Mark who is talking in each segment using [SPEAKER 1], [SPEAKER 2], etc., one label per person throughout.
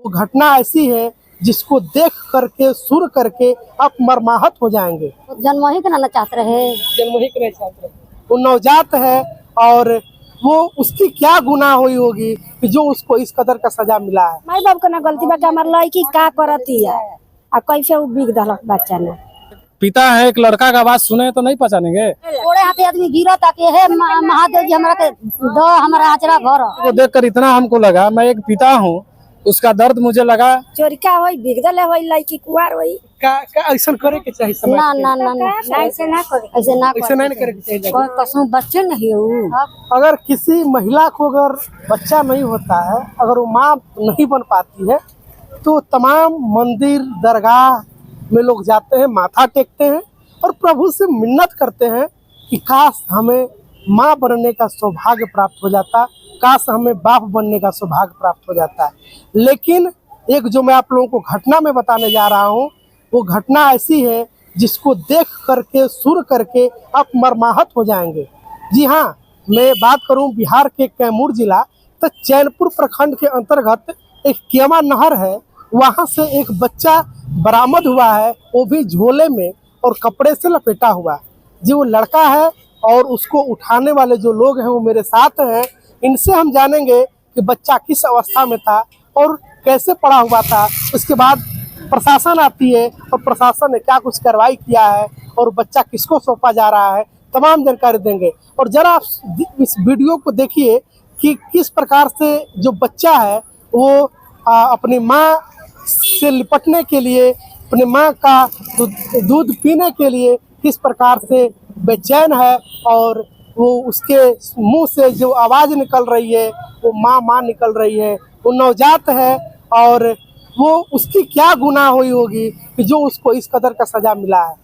[SPEAKER 1] वो घटना ऐसी है जिसको देख करके सुन करके आप मर्माहत हो जाएंगे।
[SPEAKER 2] जन्म ही करना चाहते रहे,
[SPEAKER 1] जन्म ही करना चाहते रहे। वो नवजात है और वो उसकी क्या गुनाह हुई होगी कि जो उसको इस कदर का सजा मिला है।
[SPEAKER 2] माई बाप का ना गलती बा कि हमार लड़की का करती है आ कैसे वो बिक दलक बच्चा ने।
[SPEAKER 3] पिता है एक लड़का का आवाज सुने तो नहीं पहचानेंगे।
[SPEAKER 2] थोड़े हाथे आदमी गिरा ताकि हे महादेव जी हमरा के दो हमारा आचरा भर
[SPEAKER 3] वो देखकर इतना हमको लगा, मैं एक पिता हूँ, उसका दर्द मुझे लगा।
[SPEAKER 2] चोरी का होई बिक दले होई लड़की कुआर होई
[SPEAKER 1] का ऐसा करे के चाहिए समाज
[SPEAKER 2] ना
[SPEAKER 1] के?
[SPEAKER 2] ना ना ना ऐसे ना करे, ऐसे ना
[SPEAKER 1] ऐसा नहीं करे के चाहिए।
[SPEAKER 2] कोई कसम बच्चे नहीं हो।
[SPEAKER 1] अगर किसी महिला को अगर बच्चा नहीं होता है, अगर वो माँ नहीं बन पाती है, तो तमाम मंदिर दरगाह में लोग जाते हैं, माथा टेकते हैं और प्रभु से मिन्नत करते हैं कि काश हमें माँ बनने का सौभाग्य प्राप्त हो जाता, काश हमें बाप बनने का सौभाग्य प्राप्त हो जाता है। लेकिन एक जो मैं आप लोगों को घटना में बताने जा रहा हूँ, वो घटना ऐसी है जिसको देख करके सुन करके आप मर्माहत हो जाएंगे। जी हाँ, मैं बात करूँ बिहार के कैमूर जिला तो चैनपुर प्रखंड के अंतर्गत एक केमा नहर है, वहाँ से एक बच्चा बरामद हुआ है, वो भी झोले में और कपड़े से लपेटा हुआ। जी वो लड़का है और उसको उठाने वाले जो लोग हैं वो मेरे साथ हैं। इनसे हम जानेंगे कि बच्चा किस अवस्था में था और कैसे पड़ा हुआ था। उसके बाद प्रशासन आती है और प्रशासन ने क्या कुछ कार्रवाई किया है और बच्चा किसको सौंपा जा रहा है, तमाम जानकारी देंगे। और जरा इस वीडियो को देखिए कि किस प्रकार से जो बच्चा है वो अपनी माँ से लिपटने के लिए, अपनी माँ का दूध पीने के लिए किस प्रकार से बेचैन है और वो उसके मुंह से जो आवाज़ निकल रही है वो माँ माँ निकल रही है। वो नवजात है और वो उसकी क्या गुनाह हुई होगी कि जो उसको इस कदर का सजा मिला है।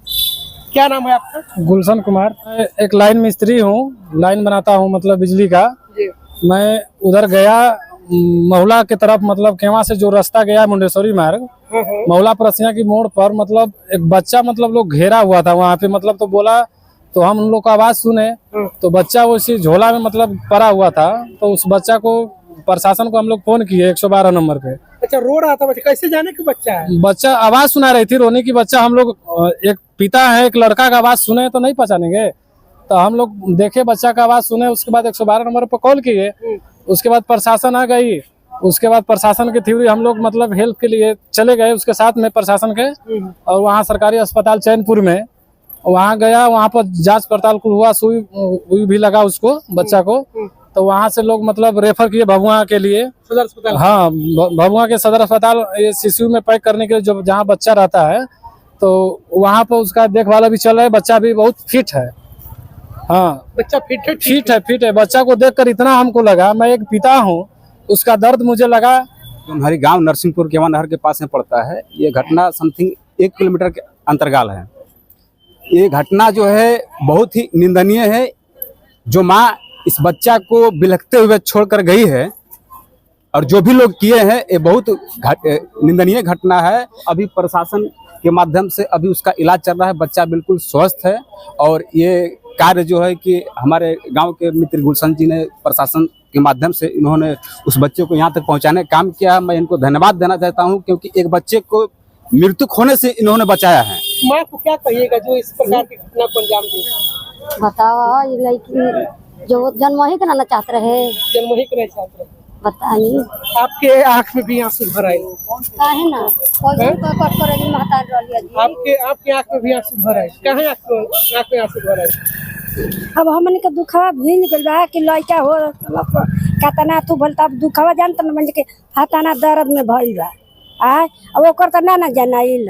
[SPEAKER 1] क्या नाम है आपका?
[SPEAKER 3] गुलशन कुमार। मैं एक लाइन मिस्त्री हूँ, लाइन बनाता हूँ मतलब बिजली का। मैं उधर गया महुला की तरफ, मतलब केवा से जो रास्ता गया मुंडेश्वरी मार्ग, महुला परसिया की मोड़ पर मतलब एक बच्चा मतलब लोग घेरा हुआ था वहाँ पे, मतलब तो बोला तो हम उन लोग का आवाज सुने तो बच्चा उसी झोला में मतलब पड़ा हुआ था। तो उस बच्चा को प्रशासन को हम लोग फोन किए 112 नंबर पे।
[SPEAKER 1] अच्छा, रो रहा था बच्चा, कैसे जाने कि बच्चा है?
[SPEAKER 3] बच्चा आवाज सुना रही थी रोने की। बच्चा हम लोग एक पिता है एक लड़का का आवाज सुने तो नहीं पहचानेंगे, तो हम लोग देखे बच्चा का आवाज सुने, उसके बाद 112 नंबर पर कॉल किए। उसके बाद प्रशासन आ गई। उसके बाद प्रशासन के थ्रू हम लोग मतलब हेल्प के लिए चले गए उसके साथ में प्रशासन के, और वहाँ सरकारी अस्पताल चैनपुर में वहाँ गया। वहाँ पर जांच पड़ताल हुआ, सुई भी लगा उसको बच्चा को। तो वहाँ से लोग मतलब रेफर किए भभुआ के लिए,
[SPEAKER 1] सदर अस्पताल।
[SPEAKER 3] हाँ, भभुआ के सदर अस्पताल ये शिशु में पैक करने के लिए जो जहाँ बच्चा रहता है, तो वहाँ पर उसका देखभाल अभी चल रहा है। बच्चा भी बहुत फिट है। हाँ,
[SPEAKER 1] बच्चा फिट है?
[SPEAKER 3] फिट है। बच्चा को देखकर इतना हमको लगा, मैं एक पिता हूँ, उसका दर्द मुझे लगा।
[SPEAKER 4] हमारी गांव नरसिंहपुर केवा नहर के पास में पड़ता है। ये घटना समथिंग 1 किलोमीटर के अंतर्गत है। ये घटना जो है बहुत ही निंदनीय है। जो माँ इस बच्चा को बिलखते हुए छोड़कर गई है और जो भी लोग किए हैं, ये बहुत निंदनीय घटना है। अभी प्रशासन के माध्यम से अभी उसका इलाज चल रहा है। बच्चा बिल्कुल स्वस्थ है और ये कार्य जो है कि हमारे गांव के मित्र गुलशन जी ने प्रशासन के माध्यम से इन्होंने उस बच्चे को यहाँ तक पहुँचाने का काम किया। मैं इनको धन्यवाद देना चाहता हूँ क्योंकि एक बच्चे को मृत्यु होने से इन्होंने बचाया है।
[SPEAKER 1] माँ को क्या कहिएगा जो इस प्रकार की घटना को अंजाम दी?
[SPEAKER 2] बताओ ये लड़की जो जन्म ही करना चाहते रहे,
[SPEAKER 1] जन्म ही करना चाहते रहे।
[SPEAKER 2] बताइए
[SPEAKER 1] आपके आँख में भी आंसू भर आए?
[SPEAKER 2] काहे ना कोई कट करे जी महतार रहलिया जी।
[SPEAKER 1] आपके आँख में भी आंसू भर आए? काहे आँख में आंसू भर आए?
[SPEAKER 2] अब हमन के दुखवा भीन गइल बा कि लइका हो कतना तू भल तब दुखवा जानत न मन के हाथाना दर्द में भइल बा। अब ओकर त ना जनाइल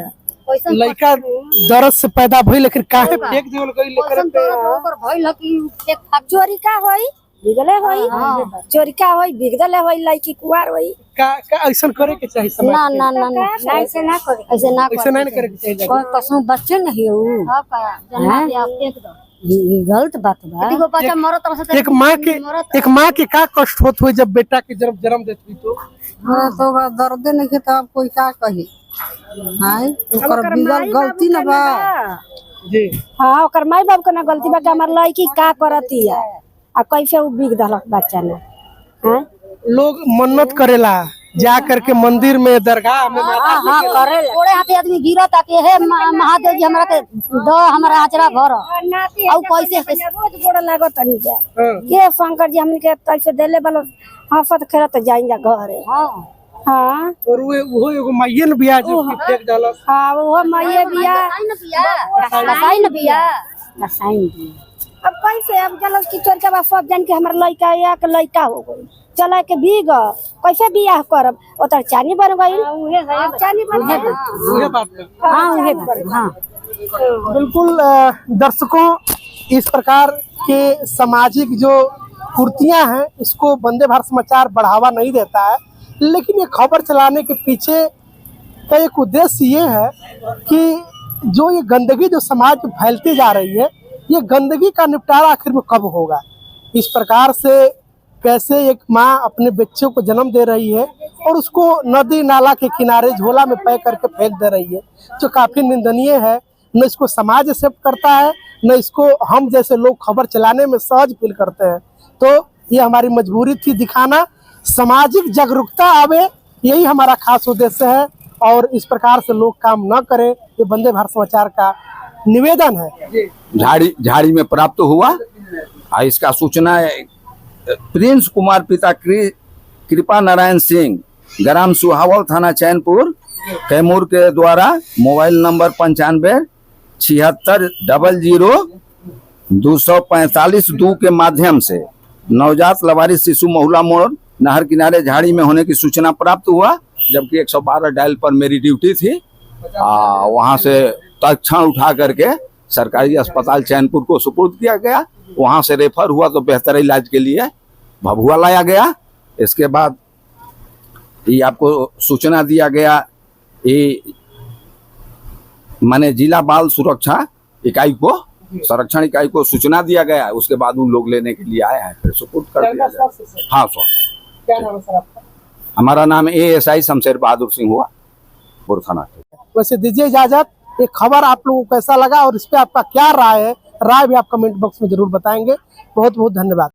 [SPEAKER 1] लइका दर्द से पैदा भइल, लेकिन काहे फेंक दियल गइल?
[SPEAKER 2] ओकर भइल कि एक चोरी का होई बिगले होई, चोरी का होई बिगले होई, लइकी कुआर होई।
[SPEAKER 1] का ऐसा करे के चाहिए समाज
[SPEAKER 2] ना
[SPEAKER 1] के?
[SPEAKER 2] ना ना ना ऐसे ना करे, ऐसे ना करे के चाहिए। कोई कसम बच्चे नहीं हो। गलत बात बा।
[SPEAKER 1] एक माँ के का कष्ट होत हुई जब बेटा के जन्म देत हुई तो?
[SPEAKER 5] तो दर्द नहीं के तब कोई का कही हाय ओकर बिगल गलती न बा
[SPEAKER 1] जी।
[SPEAKER 2] हाँ, ओकर माई बाप के ना गलती बा कि हमार लड़की का करती है आ कैसे वो बिक दलक बच्चा ने।
[SPEAKER 1] लोग मन्नत करेला जा करके मंदिर में दरगाह में माथा
[SPEAKER 6] हाँ करे थोड़े हाथे आदमी गिरा ताकि हे महादेव जी हमरा के दो हमारा आचरा भर और कैसे
[SPEAKER 2] रोज गोड़ लागो तनी जा
[SPEAKER 1] हाँ।
[SPEAKER 2] के शंकर जी हमन के तैसे देले वाला हंसत खेलत जाएंगे घरे
[SPEAKER 6] हाँ
[SPEAKER 2] हाँ
[SPEAKER 1] और वो एगो माइये ने बिया जो कि फेंक डालस।
[SPEAKER 2] हाँ वो माये बिया
[SPEAKER 6] रसाई न बिया रसाई
[SPEAKER 2] अब कैसे अब चलो किचन के बाद सब जान के हमार लड़का या के लड़का हो गई चला के भीग कैसे बियाह करब ओतर चानी बन गई चानी बन गई
[SPEAKER 1] उहे बात है।
[SPEAKER 6] हाँ उहे बात, हाँ
[SPEAKER 1] बिल्कुल दर्शकों, इस प्रकार के सामाजिक जो कुर्तियां हैं इसको वंदे भारत समाचार बढ़ावा नहीं देता है, लेकिन ये खबर चलाने के पीछे का एक उद्देश्य ये है कि जो ये गंदगी जो समाज में फैलती जा रही है, ये गंदगी का निपटारा आखिर में कब होगा। इस प्रकार से कैसे एक माँ अपने बच्चों को जन्म दे रही है और उसको नदी नाला के किनारे झोला में पैक करके फेंक दे रही है, जो काफी निंदनीय है। न इसको समाज एक्सेप्ट करता है, न इसको हम जैसे लोग खबर चलाने में सहज फील करते हैं। तो ये हमारी मजबूरी थी दिखाना, सामाजिक जागरूकता आवे, यही हमारा खास उद्देश्य है। और इस प्रकार से लोग काम न करें, ये वंदे भारत समाचार का निवेदन है।
[SPEAKER 7] झाड़ी में प्राप्त हुआ। इसका सूचना प्रिंस कुमार पिता कृपा नारायण सिंह, ग्राम सुहावल, थाना चैनपुर, कैमूर के द्वारा मोबाइल नंबर 9576000245 के माध्यम से नवजात लवारिस शिशु महुला मोड़ नहर किनारे झाड़ी में होने की सूचना प्राप्त हुआ। जबकि 112 डायल पर मेरी ड्यूटी थी। वहां से तत्क्षण उठा करके सरकारी अस्पताल चैनपुर को सुपुर्द किया गया। वहां से रेफर हुआ तो बेहतर इलाज के लिए भभुआ लाया गया। इसके बाद ये आपको सूचना दिया गया, ये माने जिला बाल सुरक्षा इकाई को, संरक्षण इकाई को सूचना दिया गया। उसके बाद उन लोग लेने के लिए आए हैं, फिर सुपुर्द कर दिया गया। हाँ सर।
[SPEAKER 1] क्या नाम है सर आपका?
[SPEAKER 7] हमारा नाम ASI शमशेर बहादुर सिंह हुआ, बुर थाना।
[SPEAKER 1] वैसे दीजिए इजाजत। ये खबर आप लोगों को कैसा लगा और इस पे आपका क्या राय है, राय भी आप कमेंट बॉक्स में जरूर बताएंगे। बहुत बहुत धन्यवाद।